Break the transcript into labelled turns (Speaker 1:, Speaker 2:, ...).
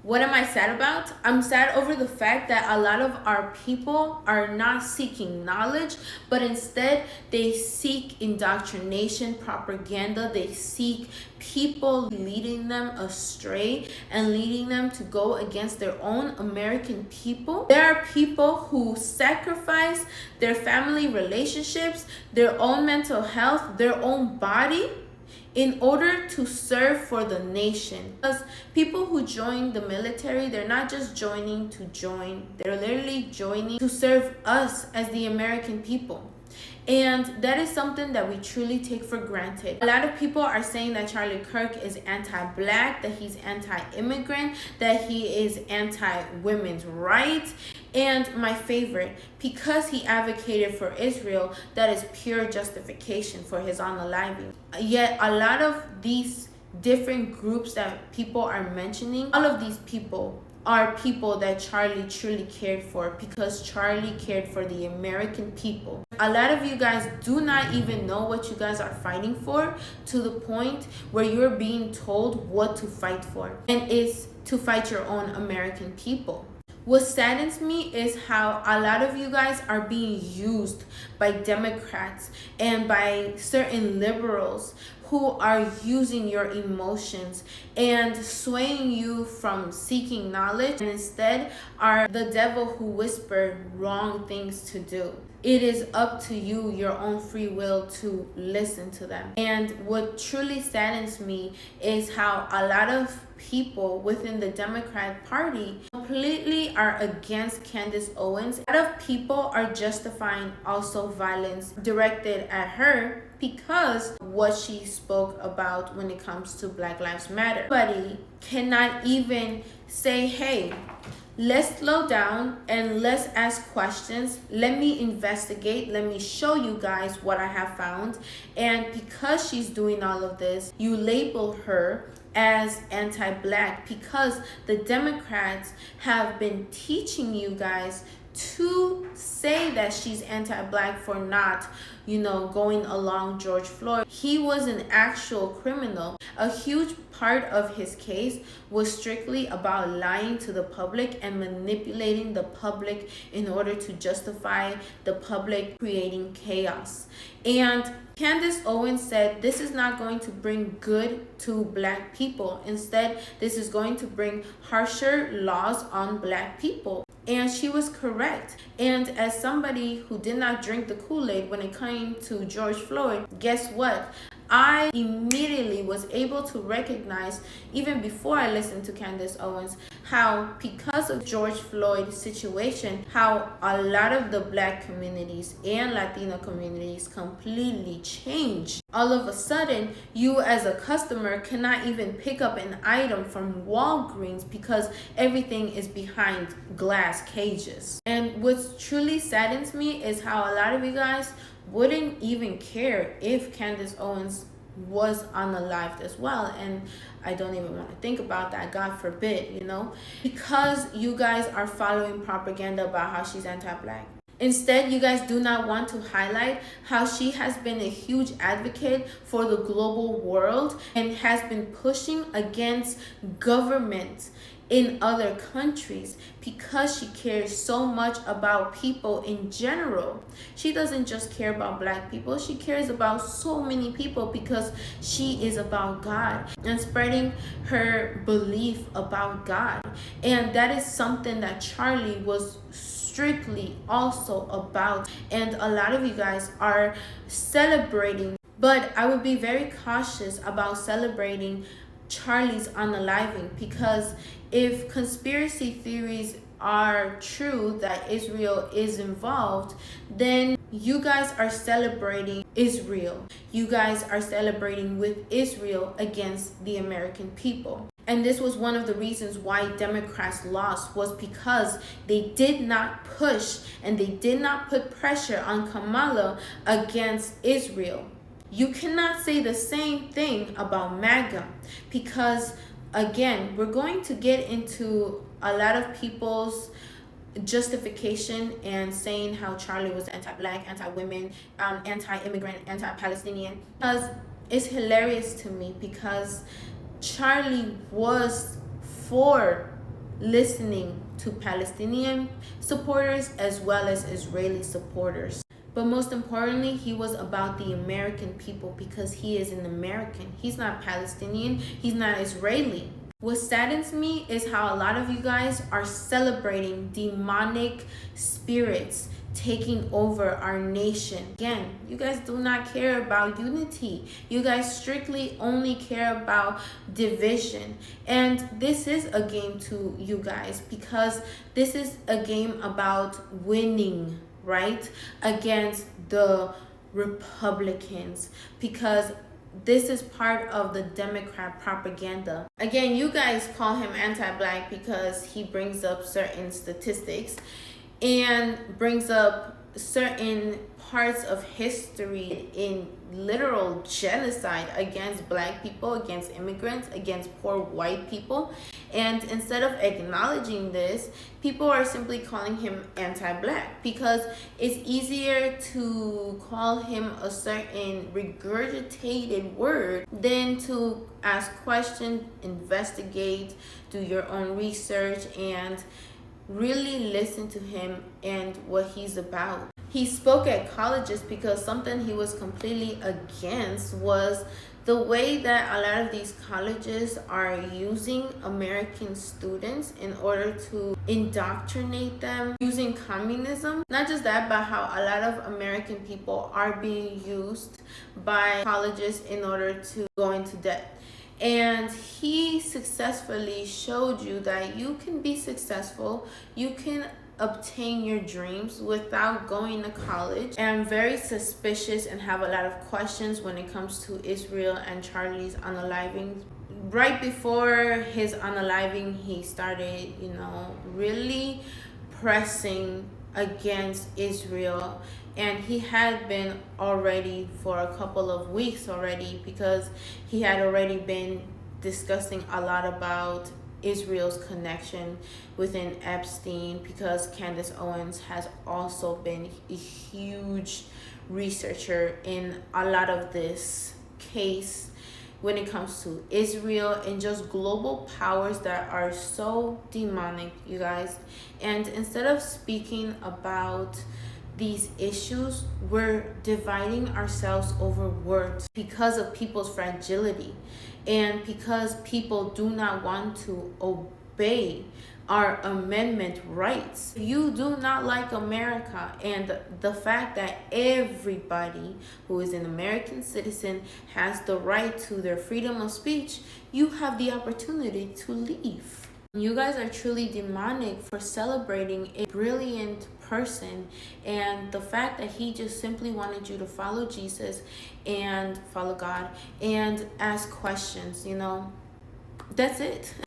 Speaker 1: What am I sad about? I'm sad over the fact that a lot of our people are not seeking knowledge, but instead they seek indoctrination, propaganda. They seek people leading them astray and leading them to go against their own American people. There are people who sacrifice their family relationships, their own mental health, their own body in order to serve for the nation. Because people who join the military, they're not just joining to join, they're literally joining to serve us as the American people. And that is something that we truly take for granted. A lot of people are saying that Charlie Kirk is anti-black, that he's anti-immigrant, that he is anti-women's rights. And my favorite, because he advocated for Israel, that is pure justification for his unaliving. Yet a lot of these different groups that people are mentioning, all of these people are people that Charlie truly cared for, because Charlie cared for the American people. A lot of you guys do not even know what you guys are fighting for, to the point where you're being told what to fight for, and it's to fight your own American people. What saddens me is how a lot of you guys are being used by Democrats and by certain liberals who are using your emotions and swaying you from seeking knowledge, and instead are the devil who whisper wrong things to do. It is up to you, your own free will, to listen to them. And what truly saddens me is how a lot of people within the Democrat Party completely are against Candace Owens. A lot of people are justifying also violence directed at her because what she spoke about when it comes to Black Lives Matter. Nobody cannot even say, hey, let's slow down and let's ask questions. Let me investigate. Let me show you guys what I have found. And because she's doing all of this, you label her as anti-black, because the Democrats have been teaching you guys to say that she's anti-black for not, going along George Floyd. He was an actual criminal. A huge part of his case was strictly about lying to the public and manipulating the public in order to justify the public creating chaos. And Candace Owens said this is not going to bring good to Black people. Instead, this is going to bring harsher laws on Black people. And she was correct. And as somebody who did not drink the Kool-Aid when it came to George Floyd, guess what? I immediately was able to recognize, even before I listened to Candace Owens, how because of George Floyd's situation, how a lot of the Black communities and Latino communities completely changed. All of a sudden, you as a customer cannot even pick up an item from Walgreens because everything is behind glass cages. And what truly saddens me is how a lot of you guys wouldn't even care if Candace Owens was unalived as well. And I don't even want to think about that, God forbid, because you guys are following propaganda about how she's anti-black. Instead, you guys do not want to highlight how she has been a huge advocate for the global world and has been pushing against government in other countries because she cares so much about people in general. She doesn't just care about Black people, she cares about so many people because she is about God and spreading her belief about God. And that is something that Charlie was strictly also about, and a lot of you guys are celebrating. But I would be very cautious about celebrating Charlie's unaliving, because if conspiracy theories are true that Israel is involved, then you guys are celebrating Israel. You guys are celebrating with Israel against the American people. And this was one of the reasons why Democrats lost, was because they did not push and they did not put pressure on Kamala against Israel. You cannot say the same thing about MAGA, because again, we're going to get into a lot of people's justification and saying how Charlie was anti-black, anti-women, anti-immigrant, anti-Palestinian, because it's hilarious to me, because Charlie was for listening to Palestinian supporters as well as Israeli supporters. But most importantly, he was about the American people because he is an American. He's not Palestinian, he's not Israeli. What saddens me is how a lot of you guys are celebrating demonic spirits taking over our nation. Again, you guys do not care about unity. You guys strictly only care about division. And this is a game to you guys because this is a game about winning, right? Against the Republicans, because this is part of the Democrat propaganda. Again, you guys call him anti-black because he brings up certain statistics and brings up certain parts of history in literal genocide against black people, against immigrants, against poor white people. And instead of acknowledging this, people are simply calling him anti-black because it's easier to call him a certain regurgitated word than to ask questions, investigate, do your own research, and really listen to him and what he's about. He spoke at colleges because something he was completely against was the way that a lot of these colleges are using American students in order to indoctrinate them using communism. Not just that, but how a lot of American people are being used by colleges in order to go into debt. And he successfully showed you that you can be successful, you can obtain your dreams without going to college. And I'm very suspicious and have a lot of questions when it comes to Israel and Charlie's unaliving. Right before his unaliving, he started, really pressing against Israel, and he had been already for a couple of weeks already because he had already been discussing a lot about Israel's connection within Epstein, because Candace Owens has also been a huge researcher in a lot of this case when it comes to Israel and just global powers that are so demonic, you guys. And instead of speaking about these issues, we're dividing ourselves over words because of people's fragility and because people do not want to obey our amendment rights. You do not like America, and the fact that everybody who is an American citizen has the right to their freedom of speech, you have the opportunity to leave. You guys are truly demonic for celebrating a brilliant person, and the fact that he just simply wanted you to follow Jesus and follow God and ask questions, that's it.